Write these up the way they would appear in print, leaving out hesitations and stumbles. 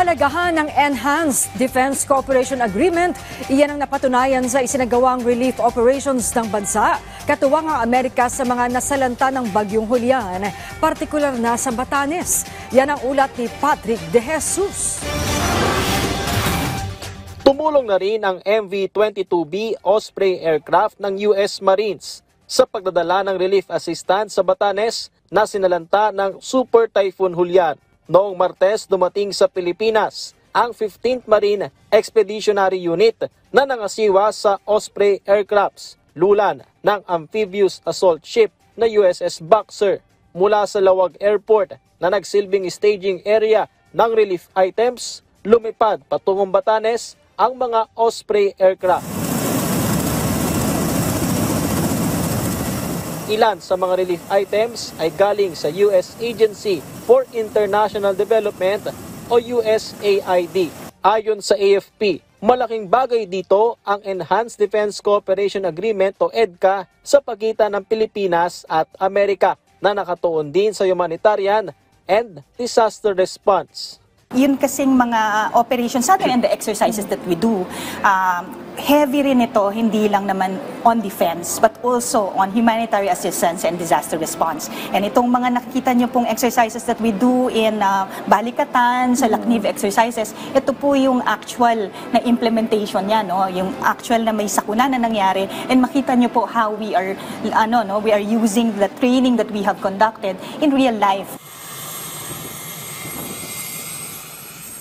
Kahalagahan ng Enhanced Defense Cooperation Agreement, iyan ang napatunayan sa isinagawang relief operations ng bansa, katuwang ang Amerika sa mga nasalanta ng Bagyong Julian, partikular na sa Batanes. Yan ang ulat ni Patrick De Jesus. Tumulong na rin ang MV-22B Osprey aircraft ng US Marines sa pagdadala ng relief assistance sa Batanes na sinalanta ng Super Typhoon Julian. Noong Martes dumating sa Pilipinas ang 15th Marine Expeditionary Unit na nangasiwa sa Osprey aircrafts, lulan ng amphibious assault ship na USS Boxer mula sa Lawag Airport na nagsilbing staging area ng relief items. Lumipad patungong Batanes ang mga Osprey aircraft. Ilan sa mga relief items ay galing sa US Agency for International Development o USAID. Ayon sa AFP, malaking bagay dito ang Enhanced Defense Cooperation Agreement o EDCA sa pagitan ng Pilipinas at Amerika na nakatuon din sa humanitarian and disaster response. Yun kasing mga operations natin and the exercises that we do, heavy rin ito, hindi lang naman on defense, but also on humanitarian assistance and disaster response. And itong mga nakikita nyo pong exercises that we do in Balikatan, sa Lacnive exercises, ito po yung actual na implementation niya, no? Yung actual na may sakuna na nangyari, and makita nyo po how we are, we are using the training that we have conducted in real life.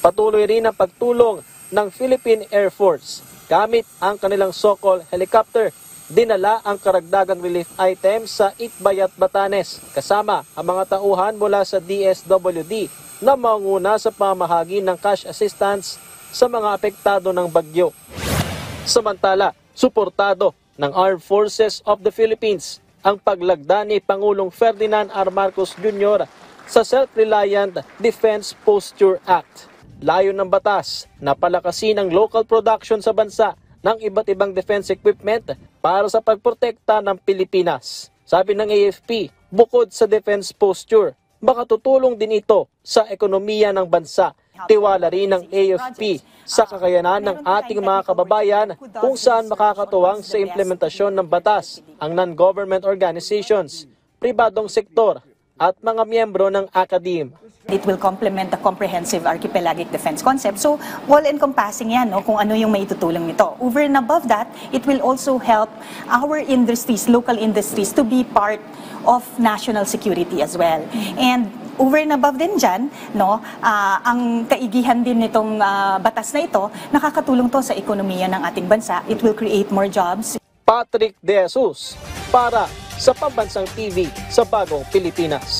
Patuloy rin ang pagtulong ng Philippine Air Force. Gamit ang kanilang Sokol helicopter, dinala ang karagdagang relief items sa Itbayat, Batanes, kasama ang mga tauhan mula sa DSWD na maunguna sa pamahagi ng cash assistance sa mga apektado ng bagyo. Samantala, suportado ng Armed Forces of the Philippines ang paglagda ni Pangulong Ferdinand R. Marcos Jr. sa Self-Reliant Defense Posture Act. Layo ng batas na palakasin ang local production sa bansa ng iba't ibang defense equipment para sa pagprotekta ng Pilipinas. Sabi ng AFP, bukod sa defense posture, makatutulong din ito sa ekonomiya ng bansa. Tiwala rin ng AFP sa kakayanan ng ating mga kababayan kung saan makakatuwang sa implementasyon ng batas ang non-government organizations, pribadong sektor at mga miyembro ng akademya. It will complement the comprehensive archipelagic defense concept. So, all-encompassing yan, no, kung ano yung maitutulong nito. Over and above that, it will also help our industries, local industries, to be part of national security as well. And over and above din dyan, no, ang kaigihan din nitong batas na ito, nakakatulong to sa ekonomiya ng ating bansa. It will create more jobs. Patrick De Jesus para sa Pambansang TV sa Bagong Pilipinas.